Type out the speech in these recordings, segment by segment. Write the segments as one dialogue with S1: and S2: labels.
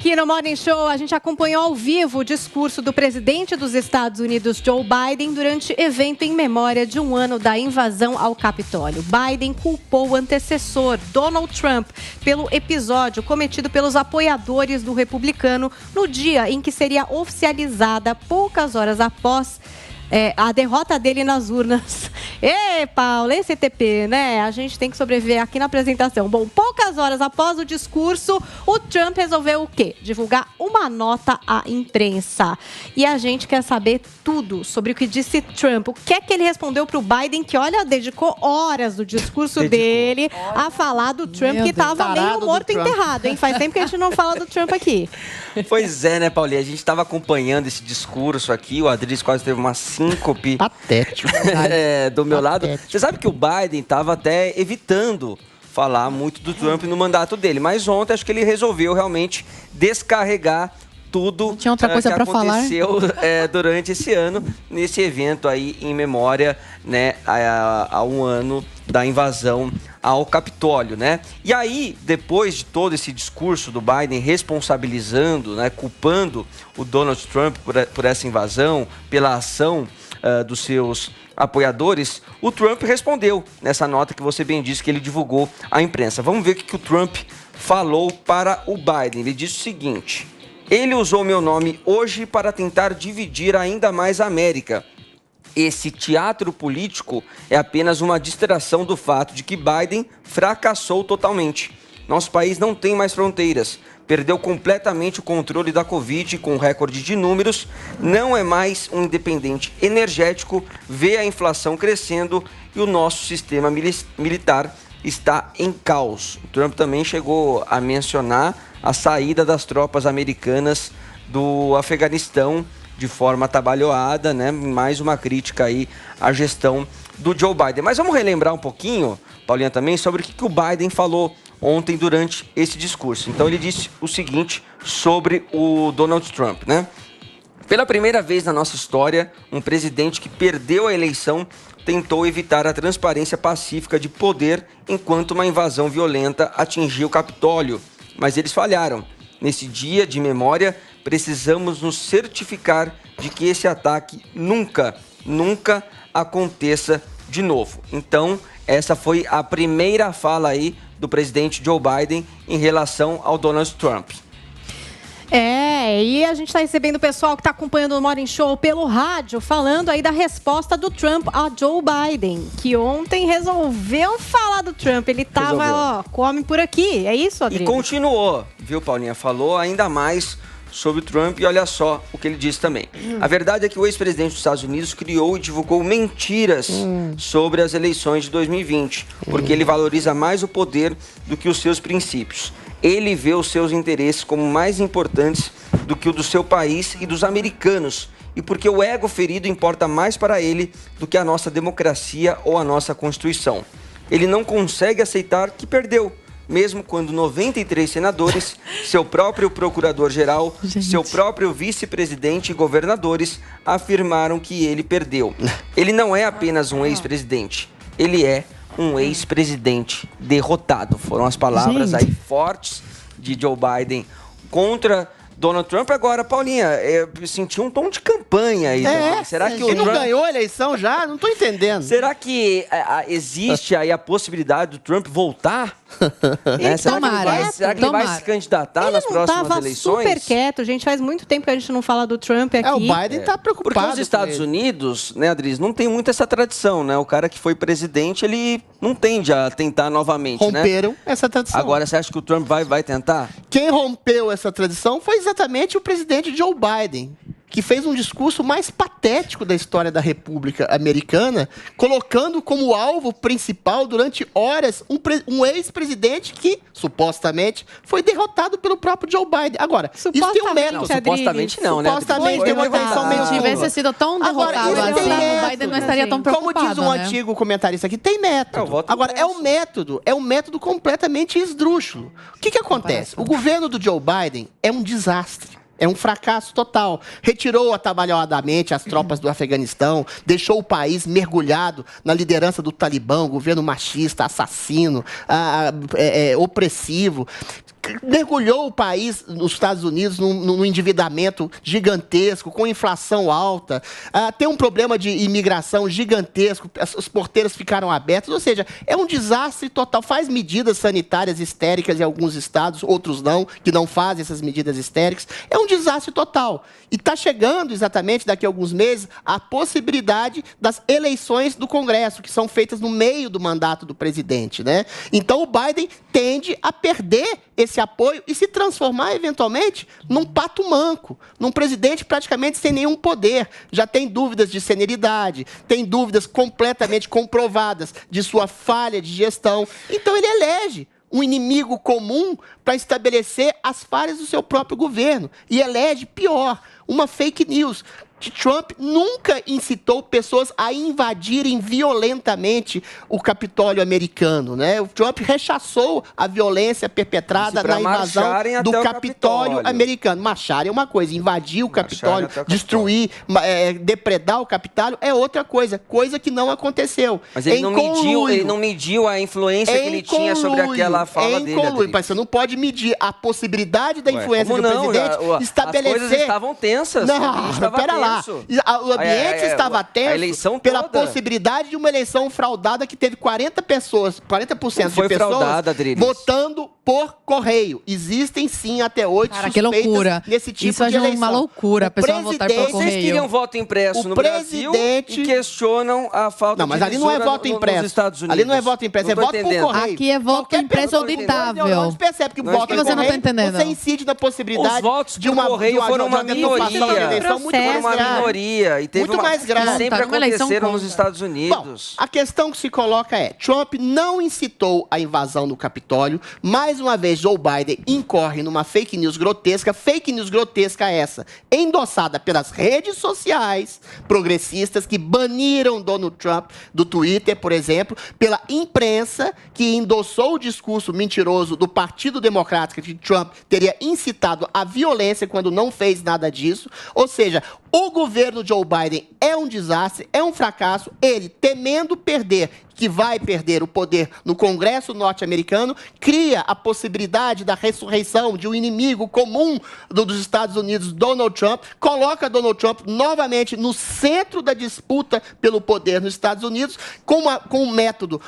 S1: Aqui no Morning Show, a gente acompanhou ao vivo o discurso do presidente dos Estados Unidos, Joe Biden, durante evento em memória de um ano da invasão ao Capitólio. Biden culpou o antecessor, Donald Trump, pelo episódio cometido pelos apoiadores do republicano no dia em que seria oficializada, poucas horas após a derrota dele nas urnas. Ei, Paulo, esse TP, né? A gente tem que sobreviver aqui na apresentação. Bom, poucas horas após o discurso, o Trump resolveu o quê? Divulgar uma nota à imprensa. E a gente quer saber tudo sobre o que disse Trump. O que é que ele respondeu para o Biden, que, olha, dedicou horas do discurso dele a falar do Trump, que estava meio morto e enterrado, hein? Faz tempo que a gente não fala do Trump aqui.
S2: Pois é, né, Paulinha? A gente estava acompanhando esse discurso aqui, o Adris quase teve uma síncope.
S3: Patético.
S2: Do meu lado. Você sabe que o Biden estava até evitando falar muito do Trump no mandato dele, mas ontem acho que ele resolveu realmente descarregar tudo
S4: tinha outra coisa
S2: que
S4: pra
S2: aconteceu durante esse ano, nesse evento aí em memória, né, a um ano da invasão ao Capitólio, né? E aí, depois de todo esse discurso do Biden responsabilizando, né, culpando o Donald Trump por essa invasão, pela ação dos seus apoiadores, o Trump respondeu nessa nota que você bem disse que ele divulgou à imprensa. Vamos ver o que o Trump falou para o Biden. Ele disse o seguinte: ele usou meu nome hoje para tentar dividir ainda mais a América. Esse teatro político é apenas uma distração do fato de que Biden fracassou totalmente. Nosso país não tem mais fronteiras, perdeu completamente o controle da Covid com recorde de números, não é mais um independente energético, vê a inflação crescendo e o nosso sistema militar está em caos. O Trump também chegou a mencionar a saída das tropas americanas do Afeganistão de forma atabalhoada, né? Mais uma crítica aí à gestão do Joe Biden. Mas vamos relembrar um pouquinho, Paulinha, também, sobre o que o Biden falou ontem durante esse discurso. Então ele disse o seguinte sobre o Donald Trump, né? Pela primeira vez na nossa história, um presidente que perdeu a eleição tentou evitar a transparência pacífica de poder enquanto uma invasão violenta atingia o Capitólio. Mas eles falharam. Nesse dia de memória, precisamos nos certificar de que esse ataque nunca aconteça de novo. Então, essa foi a primeira fala aí do presidente Joe Biden em relação ao Donald Trump.
S1: E a gente está recebendo o pessoal que está acompanhando o Morning Show pelo rádio, falando aí da resposta do Trump a Joe Biden, que ontem resolveu falar do Trump. Ele tava, come por aqui, é isso, Adriano?
S2: E continuou, viu, Paulinha? Falou ainda mais sobre o Trump e olha só o que ele disse também. A verdade é que o ex-presidente dos Estados Unidos criou e divulgou mentiras sobre as eleições de 2020, porque ele valoriza mais o poder do que os seus princípios. Ele vê os seus interesses como mais importantes do que o do seu país e dos americanos, e porque o ego ferido importa mais para ele do que a nossa democracia ou a nossa Constituição. Ele não consegue aceitar que perdeu, mesmo quando 93 senadores, seu próprio procurador-geral, seu próprio vice-presidente e governadores afirmaram que ele perdeu. Ele não é apenas um ex-presidente, ele é um ex-presidente derrotado. Foram as palavras aí fortes de Joe Biden contra Donald Trump. Agora, Paulinha, eu senti um tom de campanha aí também. Será que
S3: ele não ganhou a eleição já? Não tô entendendo.
S2: Será que existe aí a possibilidade do Trump voltar? Será que ele vai se candidatar nas próximas eleições?
S1: Ele super quieto, gente. Faz muito tempo que a gente não fala do Trump aqui.
S3: O Biden tá preocupado.
S2: Porque os Estados Unidos, né, Adris, não tem muito essa tradição, né? O cara que foi presidente, ele não tende a tentar novamente,
S3: Romperam essa tradição.
S2: Agora, você acha que o Trump vai tentar?
S3: Quem rompeu essa tradição foi exatamente o presidente Joe Biden, que fez um discurso mais patético da história da República Americana, colocando como alvo principal, durante horas, um ex-presidente que, supostamente, foi derrotado pelo próprio Joe Biden. Agora, isso tem um método.
S2: Não, supostamente não, né?
S3: Supostamente tem uma intenção meio...
S4: Se tivesse sido tão derrotado assim, o Biden não estaria tão preocupado,
S3: como diz um antigo comentarista aqui, tem método. Agora, é um método completamente esdrúxulo. O que acontece? O governo do Joe Biden é um desastre. É um fracasso total. Retirou atabalhoadamente as tropas do Afeganistão, deixou o país mergulhado na liderança do Talibã, governo machista, assassino, opressivo. mergulhou o país, nos Estados Unidos, num endividamento gigantesco, com inflação alta, tem um problema de imigração gigantesco, as porteiras ficaram abertas, ou seja, é um desastre total. Faz medidas sanitárias histéricas em alguns estados, outros não, que não fazem essas medidas histéricas. É um desastre total. E está chegando, exatamente, daqui a alguns meses, a possibilidade das eleições do Congresso, que são feitas no meio do mandato do presidente, né? Então, o Biden tende a perder esse apoio e se transformar, eventualmente, num pato manco, num presidente praticamente sem nenhum poder. Já tem dúvidas de senioridade, tem dúvidas completamente comprovadas de sua falha de gestão. Então, ele elege um inimigo comum para estabelecer as falhas do seu próprio governo. E elege, pior, uma fake news. Trump nunca incitou pessoas a invadirem violentamente o Capitólio americano, né? O Trump rechaçou a violência perpetrada na invasão do Capitólio americano. Marcharem é uma coisa, invadir o Capitólio, destruir, depredar o Capitólio é outra coisa, coisa que não aconteceu.
S2: Mas ele não mediu a influência que ele tinha sobre aquela fala dele.
S3: Mas você não pode medir a possibilidade da influência do presidente estabelecer...
S2: As coisas estavam tensas.
S3: Não, pera lá. O ambiente estava tenso pela possibilidade de uma eleição fraudada que teve 40% de pessoas votando por correio. Existem sim até 8 suspeitas nesse tipo
S4: Isso
S3: de eleição.
S4: Isso é uma loucura, a pessoa votar por correio.
S2: Vocês queriam voto impresso no Brasil e questionam a falta
S3: de... Não, mas ali não é voto impresso. Ali não é voto impresso, é voto por correio.
S4: Aqui é voto impresso auditável.
S3: Não se percebe que o voto por correio, você incide na possibilidade de uma
S2: correio foram uma minoria. Minoria e teve
S3: muito mais grave.
S2: Sempre aconteceram nos Estados Unidos.
S3: Bom, a questão que se coloca é, Trump não incitou a invasão do Capitólio. Mais uma vez, Joe Biden incorre numa fake news grotesca essa, endossada pelas redes sociais progressistas que baniram Donald Trump do Twitter, por exemplo, pela imprensa que endossou o discurso mentiroso do Partido Democrata que Trump teria incitado a violência quando não fez nada disso. Ou seja, o governo Joe Biden é um desastre, é um fracasso. Ele, temendo perder, que vai perder o poder no Congresso norte-americano, cria a possibilidade da ressurreição de um inimigo comum dos Estados Unidos, Donald Trump, coloca Donald Trump novamente no centro da disputa pelo poder nos Estados Unidos, com um método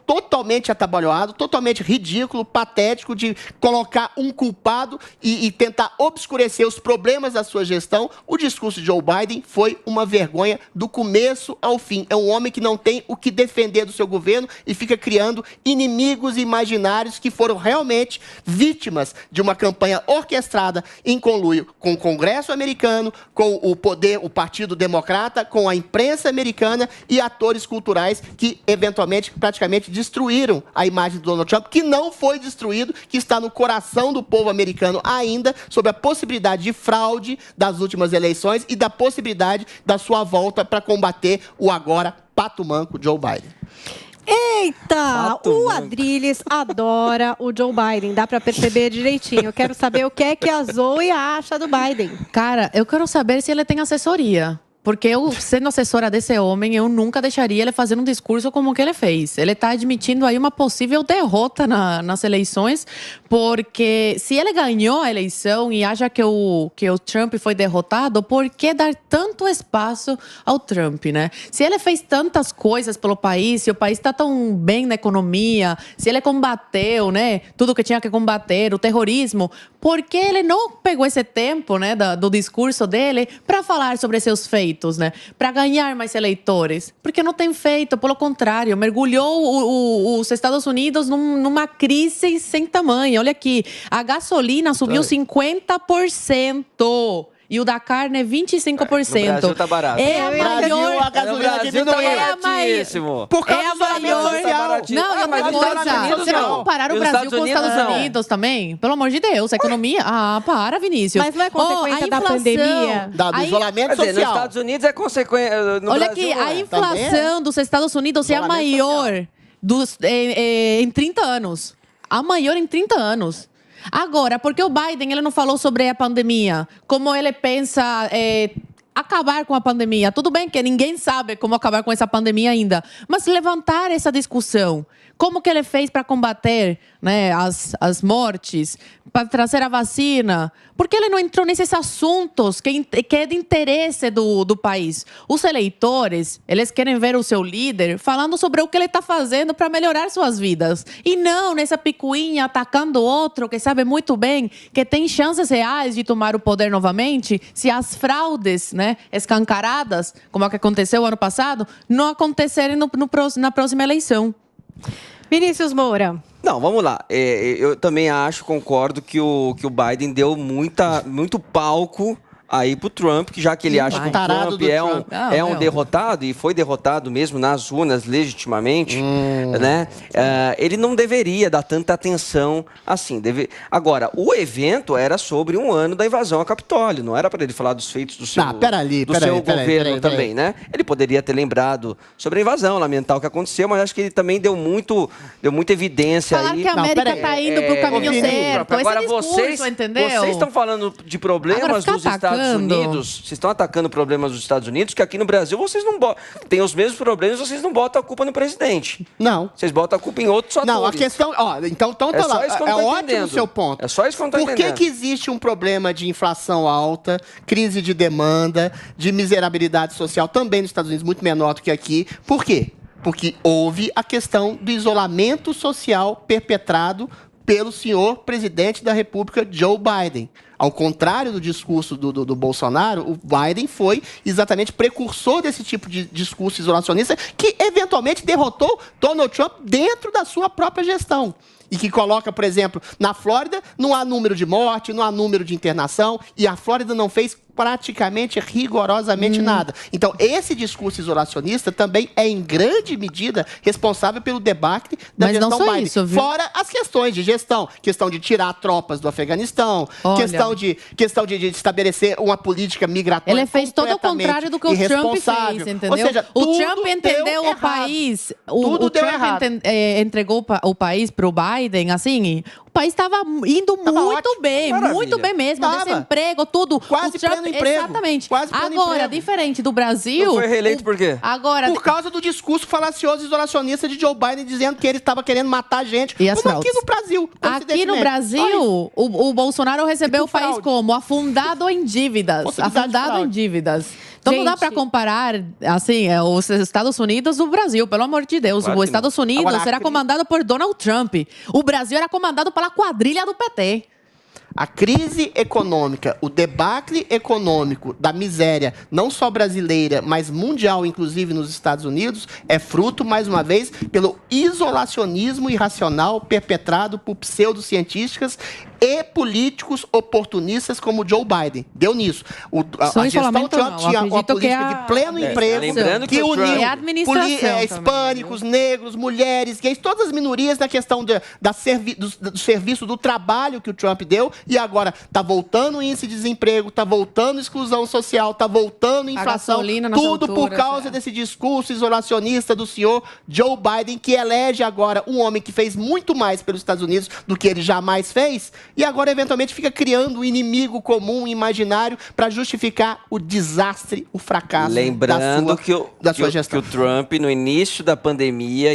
S3: totalmente atabalhoado, totalmente ridículo, patético, de colocar um culpado e tentar obscurecer os problemas da sua gestão. O discurso de Joe Biden foi uma vergonha do começo ao fim. É um homem que não tem o que defender do seu governo e fica criando inimigos imaginários que foram realmente vítimas de uma campanha orquestrada em conluio com o Congresso americano, com o poder, o Partido Democrata, com a imprensa americana e atores culturais que, eventualmente, praticamente destruíram a imagem do Donald Trump, que não foi destruído, que está no coração do povo americano ainda, sob a possibilidade de fraude das últimas eleições e da possibilidade da sua volta para combater o agora pato manco Joe Biden.
S1: Eita, o Adrilles adora o Joe Biden, dá pra perceber direitinho. Eu quero saber o que é que a Zoe acha do Biden.
S4: Cara, eu quero saber se ele tem assessoria. Porque eu, sendo assessora desse homem, eu nunca deixaria ele fazer um discurso como o que ele fez. Ele está admitindo aí uma possível derrota nas eleições, porque se ele ganhou a eleição e acha que o Trump foi derrotado, por que dar tanto espaço ao Trump, né? Se ele fez tantas coisas pelo país, se o país está tão bem na economia, se ele combateu, né, tudo que tinha que combater, o terrorismo, por que ele não pegou esse tempo, né, do discurso dele para falar sobre seus feitos? Né, para ganhar mais eleitores, porque não tem feito, pelo contrário, mergulhou os Estados Unidos numa crise sem tamanho. Olha aqui, a gasolina subiu 50%. E o da carne é 25%.
S2: No Brasil tá barato.
S4: É a maior...
S3: a gasolina diminuiu.
S2: É baratíssimo.
S3: Por causa do isolamento social.
S4: Não, e outra coisa, você vai comparar o Brasil com os Estados Unidos também? Pelo amor de Deus, a economia... Ah, para, Vinícius.
S1: Mas não é consequência da pandemia?
S3: Do isolamento social.
S2: Nos Estados Unidos é consequência...
S4: Olha aqui, a inflação dos Estados Unidos é a maior em 30 anos. A maior em 30 anos. Agora, porque o Biden ele não falou sobre a pandemia, como ele pensa acabar com a pandemia. Tudo bem que ninguém sabe como acabar com essa pandemia ainda, mas levantar essa discussão. Como que ele fez para combater, né, as mortes, para trazer a vacina? Por que ele não entrou nesses assuntos que é de interesse do país? Os eleitores, eles querem ver o seu líder falando sobre o que ele está fazendo para melhorar suas vidas. E não nessa picuinha atacando outro que sabe muito bem que tem chances reais de tomar o poder novamente se as fraudes, né, escancaradas, como é que aconteceu ano passado, não acontecerem na próxima eleição.
S1: Vinícius Moura.
S2: Não, vamos lá. Eu também concordo que o Biden deu muito palco aí pro Trump, que já que ele acha que o Trump é um derrotado, e foi derrotado mesmo nas urnas legitimamente, né? Ele não deveria dar tanta atenção assim. Agora, o evento era sobre um ano da invasão ao Capitólio, não era para ele falar dos feitos do seu governo também, né? Ele poderia ter lembrado sobre a invasão, lamentar o que aconteceu, mas acho que ele também deu muita evidência
S4: falar
S2: aí.
S4: Que a América está indo pro caminho certo.
S2: Agora,
S4: discurso, entendeu?
S2: Vocês estão falando de problemas dos Estados Unidos, vocês estão atacando problemas dos Estados Unidos, que aqui no Brasil vocês não têm os mesmos problemas, vocês não botam a culpa no presidente.
S3: Não.
S2: Vocês botam a culpa em outros fatores.
S3: Não, a questão... então tá lá. É ótimo o seu ponto.
S2: É só isso que eu não tô entendendo.
S3: Por que existe um problema de inflação alta, crise de demanda, de miserabilidade social também nos Estados Unidos, muito menor do que aqui? Por quê? Porque houve a questão do isolamento social perpetrado pelo senhor presidente da República, Joe Biden. Ao contrário do discurso do Bolsonaro, o Biden foi exatamente precursor desse tipo de discurso isolacionista que, eventualmente, derrotou Donald Trump dentro da sua própria gestão. E que coloca, por exemplo, na Flórida, não há número de morte, não há número de internação, e a Flórida não fez praticamente, rigorosamente nada. Então, esse discurso isolacionista também é, em grande medida, responsável pelo debacle da gestão
S4: não só
S3: Biden.
S4: Isso, viu?
S3: Fora as questões de gestão. Questão de tirar tropas do Afeganistão, questão de estabelecer uma política migratória.
S4: Ele fez todo o contrário do que o Trump fez, entendeu?
S3: Ou seja,
S4: o Trump entendeu o país. O Trump entregou o país para o Biden, assim. O país estava indo muito bem, muito bem mesmo. Desemprego, tudo.
S3: Quase pleno emprego.
S4: Exatamente.
S3: Quase pleno
S4: agora,
S3: emprego.
S4: Diferente do Brasil...
S2: Não foi reeleito por quê?
S4: Agora,
S3: por causa do discurso falacioso e isolacionista de Joe Biden, dizendo que ele estava querendo matar gente.
S4: E as
S3: como
S4: fraudes.
S3: aqui no Brasil.
S4: Aqui no Brasil, o Bolsonaro recebeu o país como? Afundado em dívidas. Afundado em dívidas. Então não dá para comparar, assim, os Estados Unidos do Brasil, pelo amor de Deus.
S2: Claro
S4: os Estados Unidos era comandado por Donald Trump. O Brasil era comandado pela quadrilha do PT.
S3: A crise econômica, o debacle econômico da miséria, não só brasileira, mas mundial, inclusive nos Estados Unidos, é fruto, mais uma vez, pelo isolacionismo irracional perpetrado por pseudocientistas e políticos oportunistas como Joe Biden. Deu nisso. A gestão Trump tinha uma política de pleno emprego que uniu hispânicos, negros, mulheres, gays, todas as minorias na questão do serviço do trabalho que o Trump deu. E agora está voltando o índice de desemprego, está voltando a exclusão social, está voltando a inflação. Tudo por causa desse discurso isolacionista do senhor Joe Biden, que elege agora um homem que fez muito mais pelos Estados Unidos do que ele jamais fez, e agora, eventualmente, fica criando um inimigo comum, imaginário, para justificar o desastre, o fracasso da sua gestão.
S2: Que o Trump, no início da pandemia,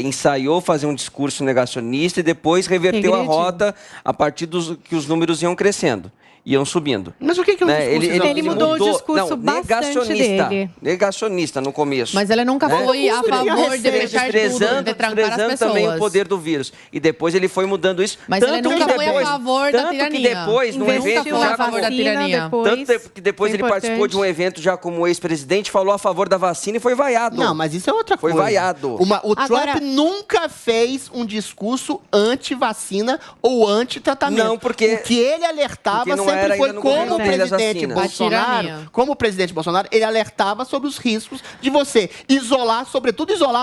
S2: ensaiou fazer um discurso negacionista e depois reverteu a rota a partir que os números iam crescendo. Iam subindo.
S3: Mas o que é um discurso?
S1: Ele mudou o discurso bastante dele.
S2: Negacionista no começo.
S4: Mas ele nunca foi a favor de fechar tudo, de trancar as pessoas.
S2: Também o poder do vírus. E depois ele foi mudando isso.
S4: Mas ele nunca foi a favor da tirania.
S2: Tanto que depois, num evento já
S4: a favor da tirania.
S2: Tanto que depois ele participou de um evento já como ex-presidente, falou a favor da vacina e foi vaiado.
S3: Não, mas isso é outra coisa.
S2: Foi vaiado.
S3: O Trump nunca fez um discurso anti-vacina ou anti-tratamento.
S2: Não, porque...
S3: O que ele alertava sempre foi como o presidente Bolsonaro, ele alertava sobre os riscos de você isolar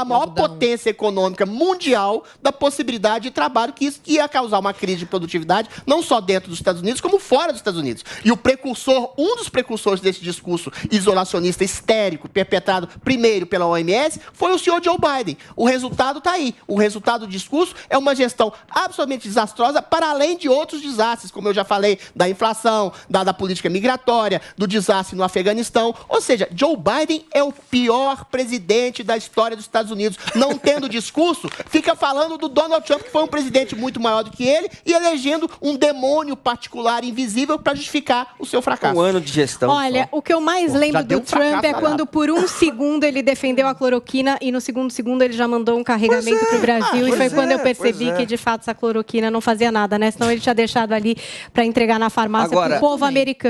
S3: a maior potência econômica mundial da possibilidade de trabalho, que isso ia causar uma crise de produtividade, não só dentro dos Estados Unidos, como fora dos Estados Unidos. E um dos precursores desse discurso isolacionista histérico, perpetrado primeiro pela OMS, foi o senhor Joe Biden. O resultado está aí. O resultado do discurso é uma gestão absolutamente desastrosa, para além de outros desastres, como eu já falei, da inflação, inflação, da política migratória, do desastre no Afeganistão. Ou seja, Joe Biden é o pior presidente da história dos Estados Unidos. Não tendo discurso, fica falando do Donald Trump, que foi um presidente muito maior do que ele, e elegendo um demônio particular invisível para justificar o seu fracasso.
S2: Um ano de gestão.
S1: Olha, o que eu mais lembro do Trump é quando por um segundo ele defendeu a cloroquina e no segundo segundo ele já mandou um carregamento para o Brasil. E foi quando eu percebi que, de fato, essa cloroquina não fazia nada, né? Senão ele tinha deixado ali para entregar na farmácia para o povo americano.